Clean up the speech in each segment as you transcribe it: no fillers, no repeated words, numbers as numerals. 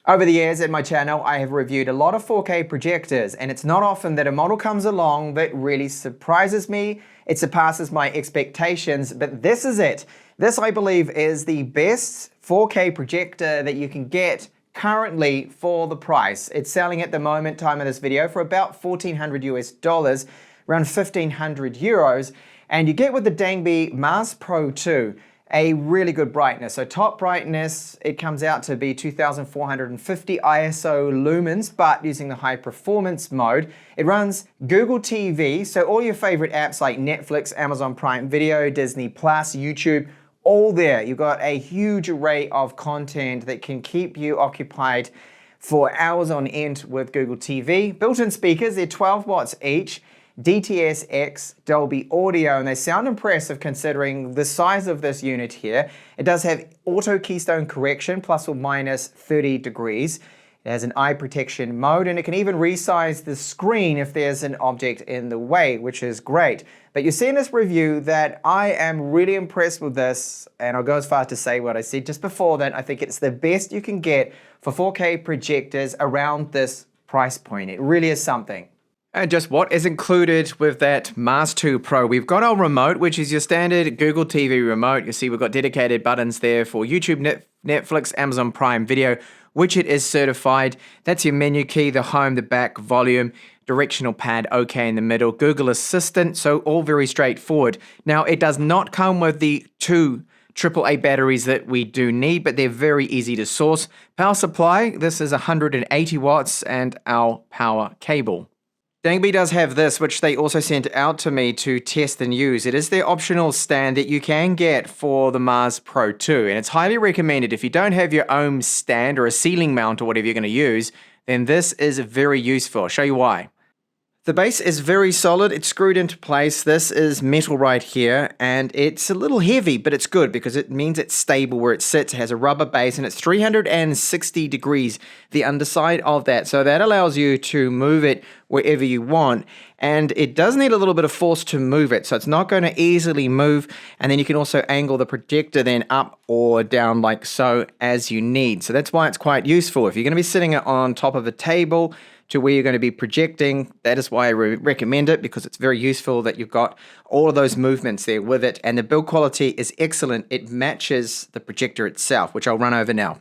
Over the years in my channel, I have reviewed a lot of 4K projectors, and it's not often that a model comes along that really surprises me. It surpasses my expectations, but this is it. This, I believe, is the best 4K projector that you can get currently for the price. It's selling at the moment, time of this video, for about $1,400 US, around 1,500 euros, and you get with the Dangbei Mars Pro 2. A really good brightness. So top brightness, it comes out to be 2450 ISO lumens, but using the high performance mode. It runs Google TV, so all your favorite apps like Netflix, Amazon Prime Video, Disney Plus, YouTube, all there. You've got a huge array of content that can keep you occupied for hours on end with Google TV. Built-in speakers, they're 12 watts each. DTS-X Dolby Audio, and they sound impressive considering the size of this unit here. It does have auto keystone correction, plus or minus 30 degrees. It has an eye protection mode, and it can even resize the screen if there's an object in the way, which is great. But you see in this review that I am really impressed with this, and I'll go as far as to say what I said just before that. I think it's the best you can get for 4K projectors around this price point. It really is something. And just what is included with that Mars 2 Pro? We've got our remote, which is your standard Google TV remote. You see we've got dedicated buttons there for YouTube, Netflix, Amazon Prime Video, which it is certified. That's your menu key, the home, the back, volume, directional pad, OK in the middle, Google Assistant, so all very straightforward. Now, it does not come with the two AAA batteries that we do need, but they're very easy to source. Power supply, this is 180 watts, and our power cable. Dangbei does have this, which they also sent out to me to test and use. It is their optional stand that you can get for the Mars Pro 2, and it's highly recommended. If you don't have your own stand or a ceiling mount or whatever you're going to use, then this is very useful. I'll show you why. The base is very solid. It's screwed into place. This is metal right here, and it's a little heavy, but it's good because it means it's stable where it sits. It has a rubber base, and it's 360 degrees, the underside of that. So that allows you to move it wherever you want, and it does need a little bit of force to move it, so it's not going to easily move. And then you can also angle the projector then up or down like so as you need. So that's why it's quite useful. If you're going to be sitting it on top of a table to where you're going to be projecting, that is why I recommend it, because it's very useful that you've got all of those movements there with it, and the build quality is excellent. It matches the projector itself, which I'll run over now.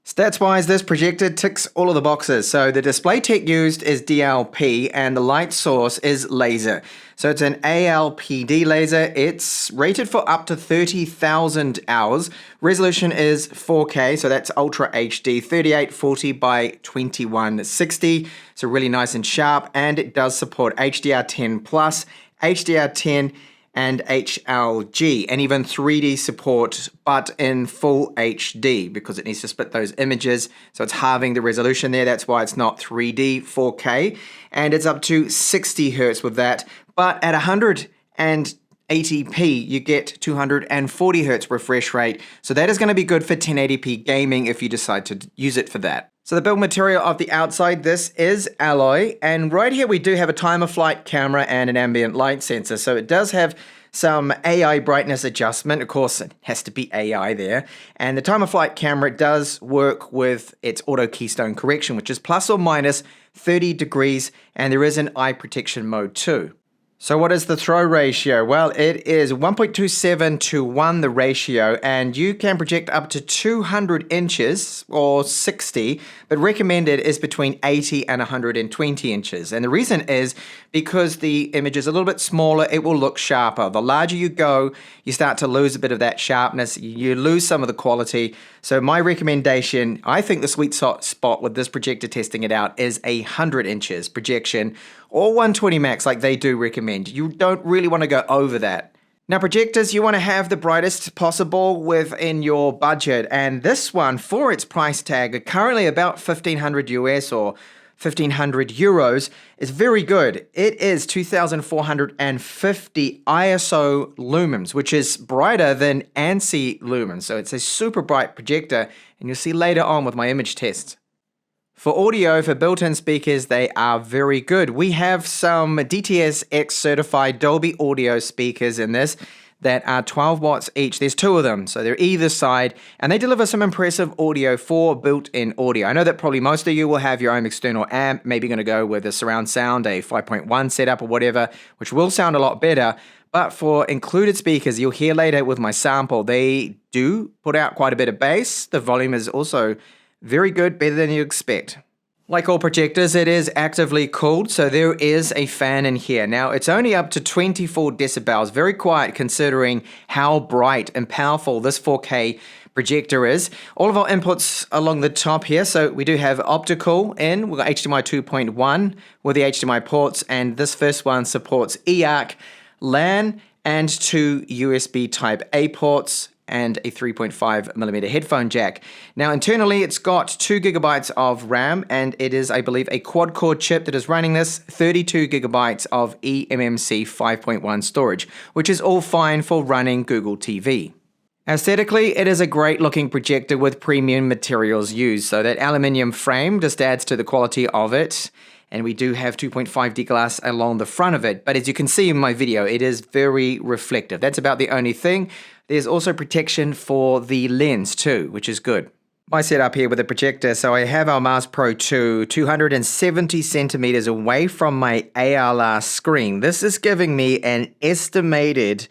Stats-wise, this projector ticks all of the boxes. So the display tech used is DLP, and the light source is laser. So it's an ALPD laser. It's rated for up to 30,000 hours. Resolution is 4K, so that's Ultra HD, 3840 by 2160. So really nice and sharp, and it does support HDR10+, HDR10, and HLG, and even 3D support, but in full HD, because it needs to split those images, so it's halving the resolution there. That's why it's not 3D 4K, and it's up to 60 Hz with that, but at 180p you get 240 Hz refresh rate, so that is going to be good for 1080p gaming if you decide to use it for that. So the build material of the outside, this is alloy, and right here we do have a time of flight camera and an ambient light sensor. So it does have some AI brightness adjustment. Of course, it has to be AI there. And the time of flight camera does work with its auto keystone correction, which is plus or minus 30 degrees, and there is an eye protection mode too. So what is the throw ratio? Well, it is 1.27 to 1, the ratio, and you can project up to 200 inches or 60, but recommended is between 80 and 120 inches. And the reason is because the image is a little bit smaller, it will look sharper. The larger you go, you start to lose a bit of that sharpness, you lose some of the quality. So my recommendation, I think the sweet spot with this projector testing it out is 100 inches projection, or 120 max like they do recommend. You don't really want to go over that. Now projectors, you want to have the brightest possible within your budget, and this one for its price tag, currently about 1,500 US or 1,500 euros, is very good. It is 2,450 ISO lumens, which is brighter than ANSI lumens, so it's a super bright projector, and you'll see later on with my image tests. For audio, for built-in speakers, they are very good. We have some DTS-X certified Dolby audio speakers in this. that are 12 watts each. There's 2 of them, so they're either side, and they deliver some impressive audio for built-in audio. I know that probably most of you will have your own external amp, maybe going to go with a surround sound, a 5.1 setup or whatever, which will sound a lot better. But for included speakers, you'll hear later with my sample, they do put out quite a bit of bass. The volume is also very good, better than you expect. Like all projectors, it is actively cooled, so there is a fan in here. Now, it's only up to 24 decibels, very quiet considering how bright and powerful this 4K projector is. All of our inputs along the top here, so we do have optical in, we've got HDMI 2.1 with the HDMI ports, and this first one supports eARC, LAN, and 2 USB Type A ports, and a 3.5mm headphone jack. Now internally it's got 2 GB of RAM, and it is, I believe, a quad-core chip that is running this, 32 GB of eMMC 5.1 storage, which is all fine for running Google TV. Aesthetically, it is a great looking projector with premium materials used, so that aluminium frame just adds to the quality of it. And we do have 2.5D glass along the front of it. But as you can see in my video, it is very reflective. That's about the only thing. There's also protection for the lens too, which is good. My setup here with the projector, so I have our Mars Pro 2 270 centimeters away from my ALR screen. This is giving me an estimated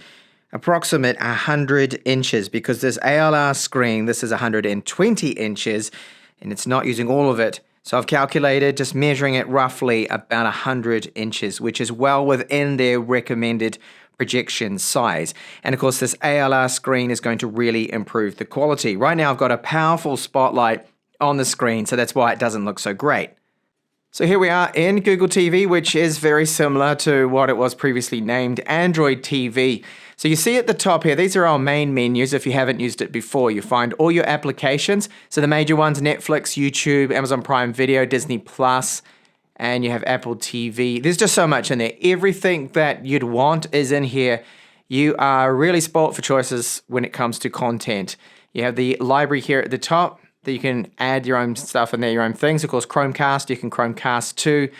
approximate 100 inches because this ALR screen, this is 120 inches and it's not using all of it. So I've calculated, just measuring it roughly about 100 inches, which is well within their recommended projection size. And of course, this ALR screen is going to really improve the quality. Right now, I've got a powerful spotlight on the screen, so that's why it doesn't look so great. So here we are in Google TV, which is very similar to what it was previously named Android TV. So you see at the top here, these are our main menus. If you haven't used it before, you find all your applications. So the major ones, Netflix, YouTube, Amazon Prime Video, Disney Plus, and you have Apple TV. There's just so much in there. Everything that you'd want is in here. You are really spoilt for choices when it comes to content. You have the library here at the top that you can add your own stuff in there, your own things. Of course, Chromecast, you can Chromecast to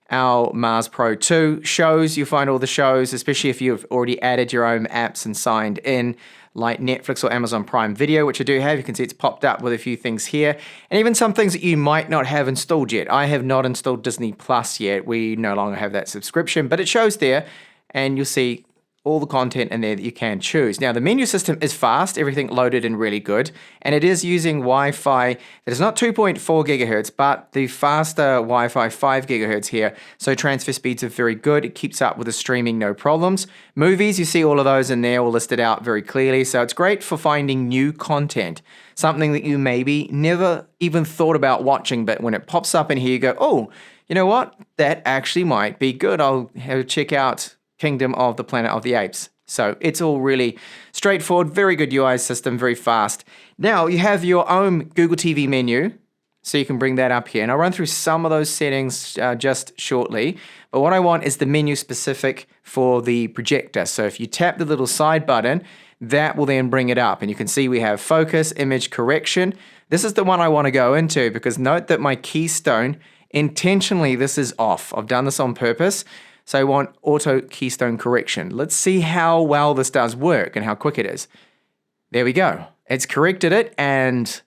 our Mars Pro 2. Shows, you find all the shows, especially if you've already added your own apps and signed in, like Netflix or Amazon Prime Video, which I do have. You can see it's popped up with a few things here. And even some things that you might not have installed yet. I have not installed Disney Plus yet. We no longer have that subscription, but it shows there, and you'll see all the content in there that you can choose. Now, the menu system is fast, everything loaded and really good, and it is using Wi-Fi that is not 2.4 gigahertz, but the faster Wi-Fi 5 gigahertz here, so transfer speeds are very good. It keeps up with the streaming, no problems. Movies, you see all of those in there, all listed out very clearly, so it's great for finding new content, something that you maybe never even thought about watching, but when it pops up in here, you go, oh, you know what? That actually might be good. I'll have a check out Kingdom of the Planet of the Apes. So it's all really straightforward, very good UI system, very fast. Now you have your own Google TV menu, so you can bring that up here. And I'll run through some of those settings just shortly. But what I want is the menu specific for the projector. So if you tap the little side button, that will then bring it up. And you can see we have focus, image correction. This is the one I want to go into because note that my keystone, intentionally this is off. I've done this on purpose. So I want auto keystone correction. Let's see how well this does work and how quick it is. There we go. It's corrected it, and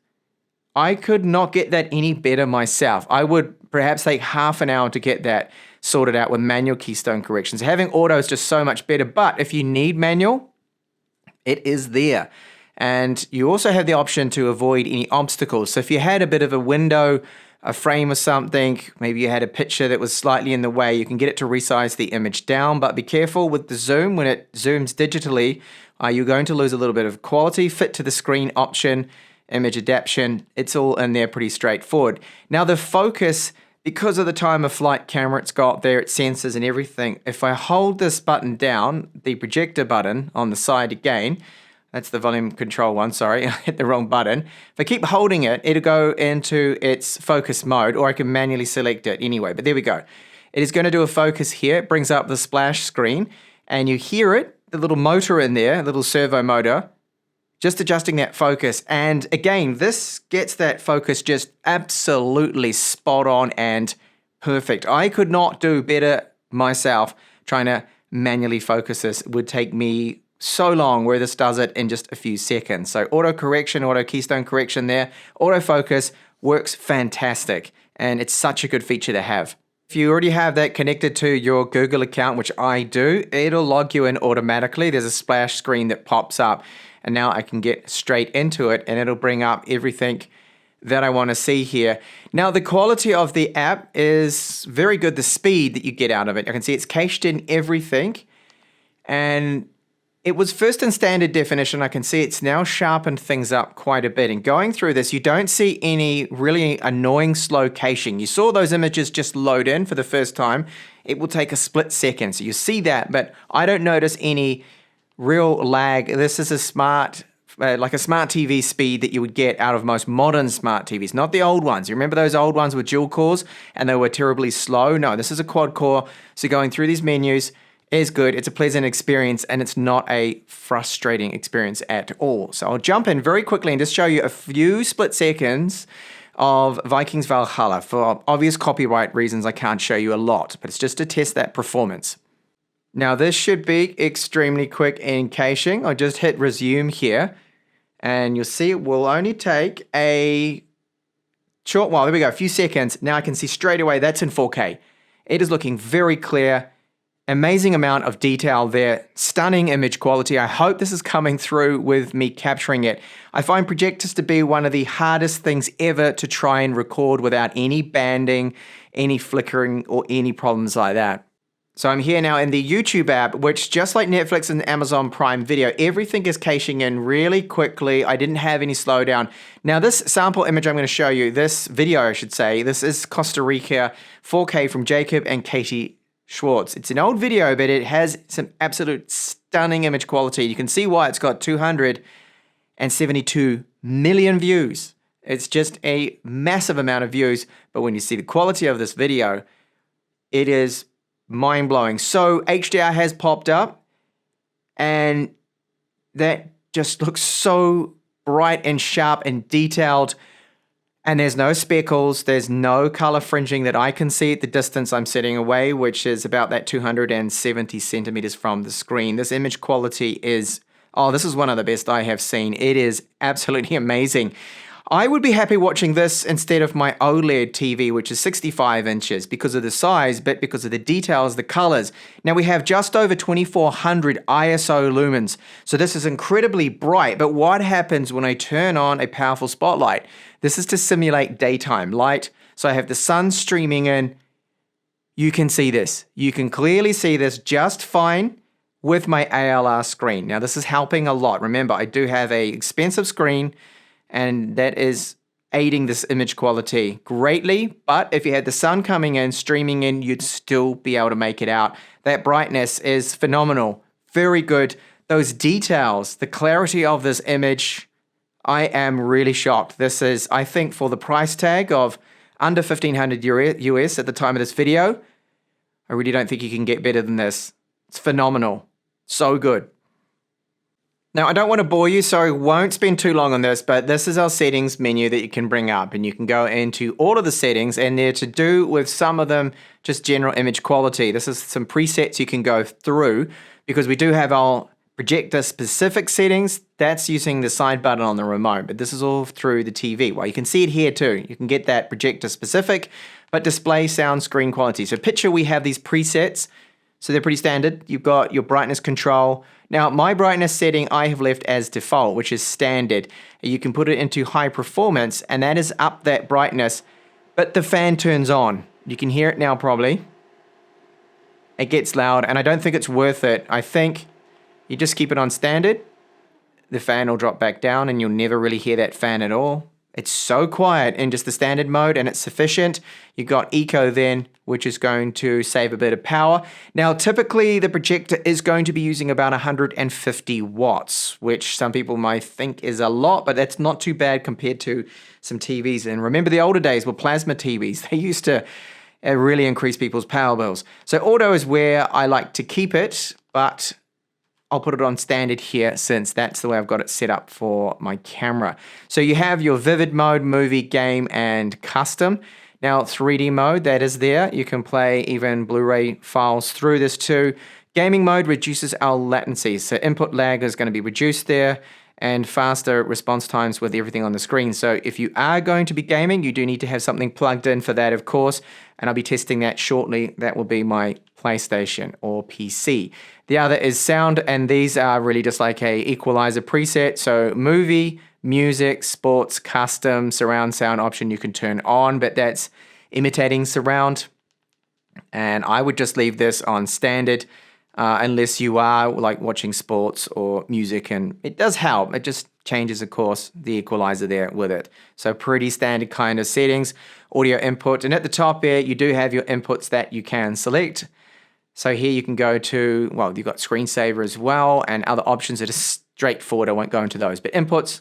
I could not get that any better myself. I would perhaps take half an hour to get that sorted out with manual keystone corrections. Having auto is just so much better, but if you need manual, it is there. And you also have the option to avoid any obstacles. So if you had a bit of a window, a frame or something, maybe you had a picture that was slightly in the way, you can get it to resize the image down, but be careful with the zoom. When it zooms digitally, you're going to lose a little bit of quality. Fit to the screen option, image adaptation, it's all in there pretty straightforward. Now the focus, because of the time of flight camera it's got there, its sensors and everything, if I hold this button down, the projector button on the side again, that's the volume control one, sorry, I hit the wrong button. If I keep holding it, it'll go into its focus mode, or I can manually select it anyway, but there we go. It is going to do a focus here. It brings up the splash screen, and you hear it, the little motor in there, little servo motor, just adjusting that focus. And again, this gets that focus just absolutely spot on and perfect. I could not do better myself trying to manually focus this. It would take me so long, where this does it in just a few seconds. So auto correction, auto keystone correction there, autofocus works fantastic, and it's such a good feature to have. If you already have that connected to your Google account, which I do, it'll log you in automatically. There's a splash screen that pops up, and now I can get straight into it, and it'll bring up everything that I want to see here. Now, the quality of the app is very good. The speed that you get out of it, I can see it's cached in everything, and it was first in standard definition. I can see it's now sharpened things up quite a bit. And going through this, you don't see any really annoying slow caching. You saw those images just load in for the first time. It will take a split second. So you see that, but I don't notice any real lag. This is a smart, like a smart TV speed that you would get out of most modern smart TVs, not the old ones. You remember those old ones with dual cores and they were terribly slow? No, this is a quad core. So going through these menus is good. It's a pleasant experience, and it's not a frustrating experience at all. So I'll jump in very quickly and just show you a few split seconds of Vikings Valhalla. For obvious copyright reasons, I can't show you a lot, but it's just to test that performance. Now this should be extremely quick in caching. I'll just hit resume here, and you'll see it will only take a short while. There we go, a few seconds. Now I can see straight away that's in 4K. It is looking very clear. Amazing amount of detail there, stunning image quality. I hope this is coming through with me capturing it. I find projectors to be one of the hardest things ever to try and record without any banding, any flickering, or any problems like that. So I'm here now in the YouTube app, which just like Netflix and Amazon Prime Video, everything is caching in really quickly. I didn't have any slowdown. Now this sample image I'm going to show you, this video I should say, this is Costa Rica 4K from Jacob and Katie Schwartz. It's an old video, but it has some absolute stunning image quality. You can see why it's got 272 million views. It's just a massive amount of views, but when you see the quality of this video, it is mind-blowing. So HDR has popped up, and that just looks so bright and sharp and detailed. And there's no speckles, there's no color fringing that I can see at the distance I'm sitting away, which is about that 270 centimeters from the screen. This image quality is, this is one of the best I have seen. It is absolutely amazing. I would be happy watching this instead of my OLED TV, which is 65 inches, because of the size, but because of the details, the colors. Now we have just over 2400 ISO lumens. So this is incredibly bright, but what happens when I turn on a powerful spotlight? This is to simulate daytime light. So I have the sun streaming in. You can see this. You can clearly see this just fine with my ALR screen. Now this is helping a lot. Remember, I do have an expensive screen, and that is aiding this image quality greatly. But if you had the sun coming in, streaming in, you'd still be able to make it out. That brightness is phenomenal. Very good. Those details, the clarity of this image, I am really shocked. This is, I think, for the price tag of under $1,500 US at the time of this video, I really don't think you can get better than this. It's phenomenal. So good. Now, I don't want to bore you, so I won't spend too long on this, but this is our settings menu that you can bring up, and you can go into all of the settings, and they're to do with some of them just general image quality. This is some presets you can go through, because we do have our projector specific settings. That's using the side button on the remote, but this is all through the TV. Well, you can see it here too. You can get that projector specific, but display sound screen quality. So picture we have these presets. So they're pretty standard. You've got your brightness control. Now my brightness setting I have left as default, which is standard. You can put it into high performance, and that is up that brightness, but the fan turns on. You can hear it now probably. It gets loud, and I don't think it's worth it. I think you just keep it on standard. The fan will drop back down, and you'll never really hear that fan at all. It's so quiet in just the standard mode, and it's sufficient. You've got eco then, which is going to save a bit of power. Now, typically the projector is going to be using about 150 watts, which some people might think is a lot, but that's not too bad compared to some TVs. And remember, the older days were plasma TVs. They used to really increase people's power bills. So auto is where I like to keep it, but I'll put it on standard here since that's the way I've got it set up for my camera. So you have your vivid mode, movie, game, and custom. Now 3D mode, that is there. You can play even Blu-ray files through this too. Gaming mode reduces our latency, so input lag is going to be reduced there, and faster response times with everything on the screen. So if you are going to be gaming, you do need to have something plugged in for that, of course, and I'll be testing that shortly. That will be my PlayStation or PC. The other is sound, and these are really just like a equalizer preset. So movie, music, sports, custom, surround sound option you can turn on, but that's imitating surround. And I would just leave this on standard unless you are like watching sports or music, and it does help. It just changes, of course, the equalizer there with it. So pretty standard kind of settings, audio input. And at the top there, you do have your inputs that you can select. So here you can go to, well, you've got screensaver as well and other options that are straightforward. I won't go into those, but inputs,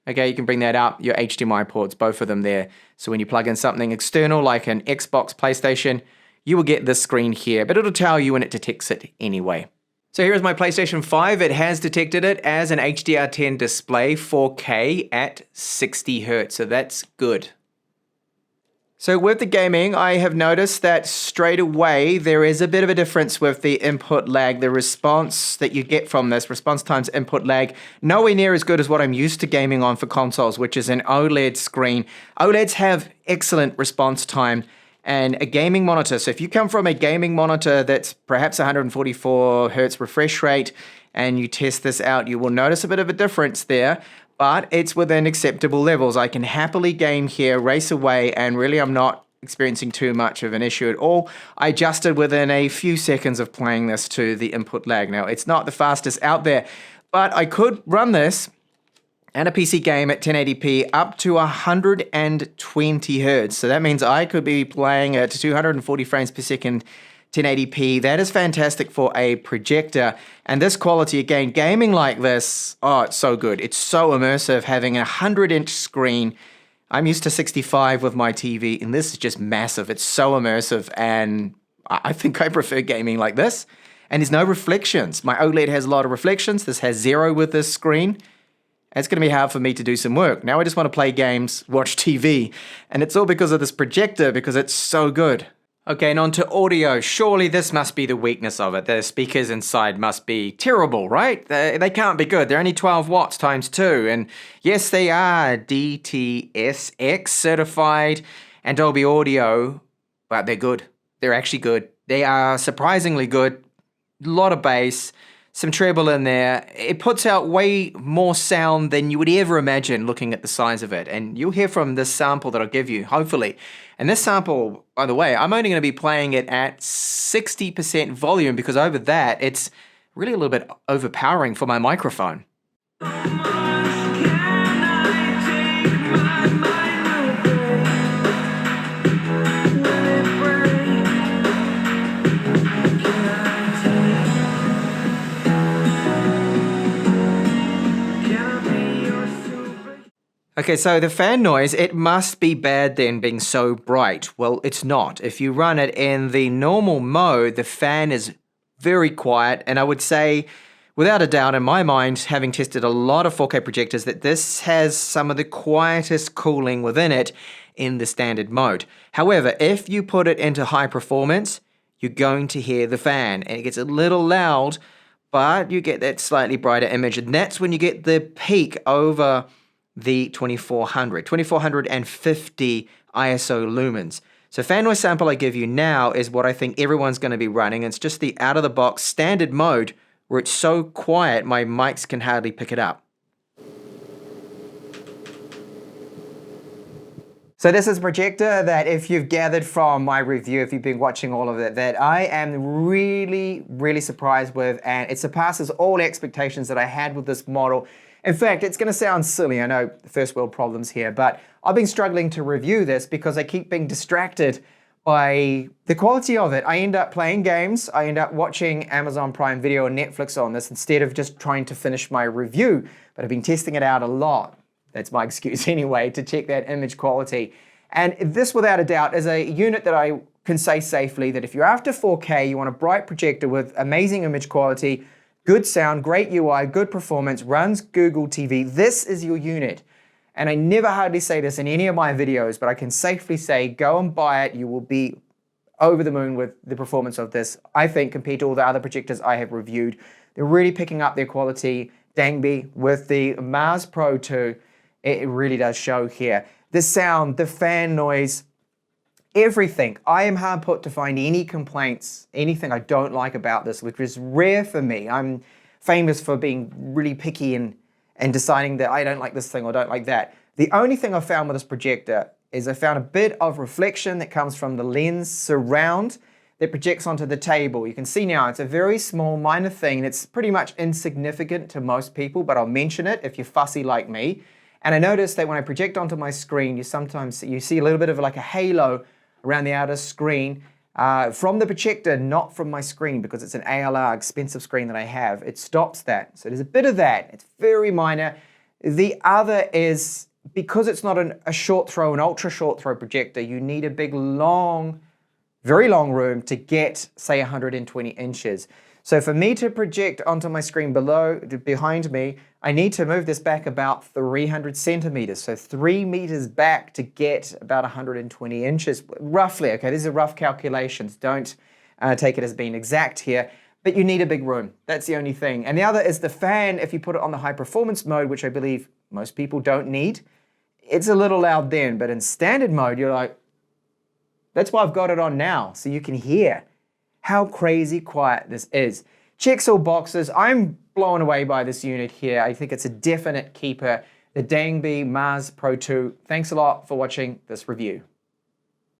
okay, you can bring that up, your HDMI ports, both of them there. So when you plug in something external like an Xbox, PlayStation, you will get this screen here, but it'll tell you when it detects it anyway. So here is my PlayStation 5. It has detected it as an HDR10 display, 4K at 60 Hz, so that's good. So with the gaming, I have noticed that straight away there is a bit of a difference with the input lag. The response that you get from this, response times input lag, nowhere near as good as what I'm used to gaming on for consoles, which is an OLED screen. OLEDs have excellent response time and a gaming monitor. So if you come from a gaming monitor that's perhaps 144 Hertz refresh rate and you test this out, you will notice a bit of a difference there, but it's within acceptable levels. I can happily game here, race away, and really I'm not experiencing too much of an issue at all. I adjusted within a few seconds of playing this to the input lag. Now, it's not the fastest out there, but I could run this and a PC game at 1080p up to 120 Hz. So that means I could be playing at 240 frames per second, 1080p. That is fantastic for a projector. And this quality, again, gaming like this, oh, it's so good. It's so immersive having a 100-inch screen. I'm used to 65 with my TV, and this is just massive. It's so immersive, and I think I prefer gaming like this. And there's no reflections. My OLED has a lot of reflections. This has 0 with this screen. It's going to be hard for me to do some work. Now I just want to play games, watch TV, and it's all because of this projector, because it's so good. Okay, and on to audio. Surely this must be the weakness of it. The speakers inside must be terrible, right? They can't be good. They're only 12 watts times 2, and yes, they are DTSX certified and Dolby Audio, but they're good. They're actually good. They are surprisingly good. A lot of bass. Some treble in there. It puts out way more sound than you would ever imagine looking at the size of it. And you'll hear from this sample that I'll give you, hopefully. And this sample, by the way, I'm only going to be playing it at 60% volume because over that, it's really a little bit overpowering for my microphone. Okay, so the fan noise, it must be bad then being so bright. Well, it's not. If you run it in the normal mode, the fan is very quiet, and I would say, without a doubt in my mind, having tested a lot of 4K projectors, that this has some of the quietest cooling within it in the standard mode. However, if you put it into high performance, you're going to hear the fan, and it gets a little loud, but you get that slightly brighter image, and that's when you get the peak over the 2450 ISO lumens. So fan noise sample I give you now is what I think everyone's going to be running. It's just the out-of-the-box standard mode where it's so quiet my mics can hardly pick it up. So this is a projector that, if you've gathered from my review, if you've been watching all of it, that I am really, really surprised with, and it surpasses all expectations that I had with this model. In fact, it's going to sound silly, I know, first world problems here, but I've been struggling to review this because I keep being distracted by the quality of it. I end up playing games, I end up watching Amazon Prime Video and Netflix on this instead of just trying to finish my review, but I've been testing it out a lot. That's my excuse anyway, to check that image quality. And this, without a doubt, is a unit that I can say safely that if you're after 4K, you want a bright projector with amazing image quality, good sound, great UI, good performance, runs Google TV, this is your unit. And I never hardly say this in any of my videos, but I can safely say, go and buy it. You will be over the moon with the performance of this, I think, compared to all the other projectors I have reviewed. They're really picking up their quality. Dangbei with the Mars Pro 2, it really does show here. The sound, the fan noise, everything. I am hard put to find any complaints, anything I don't like about this, which is rare for me. I'm famous for being really picky and deciding that I don't like this thing or don't like that. The only thing I've found with this projector is I found a bit of reflection that comes from the lens surround that projects onto the table. You can see now it's a very small, minor thing. It's pretty much insignificant to most people, but I'll mention it if you're fussy like me. And I noticed that when I project onto my screen, you see a little bit of like a halo around the outer screen from the projector, not from my screen, because it's an ALR expensive screen that I have. It stops that. So there's a bit of that. It's very minor. The other is, because it's not a short throw, an ultra short throw projector, you need a big, long, very long room to get, say, 120 inches. So for me to project onto my screen behind me, I need to move this back about 300 centimeters. So 3 meters back to get about 120 inches, roughly. Okay, these are rough calculations. Don't take it as being exact here, but you need a big room. That's the only thing. And the other is the fan. If you put it on the high performance mode, which I believe most people don't need, it's a little loud then, but in standard mode, you're like, that's why I've got it on now, so you can hear how crazy quiet this is. Checks all boxes. I'm blown away by this unit here. I think it's a definite keeper. The Dangbei Mars Pro 2. Thanks a lot for watching this review.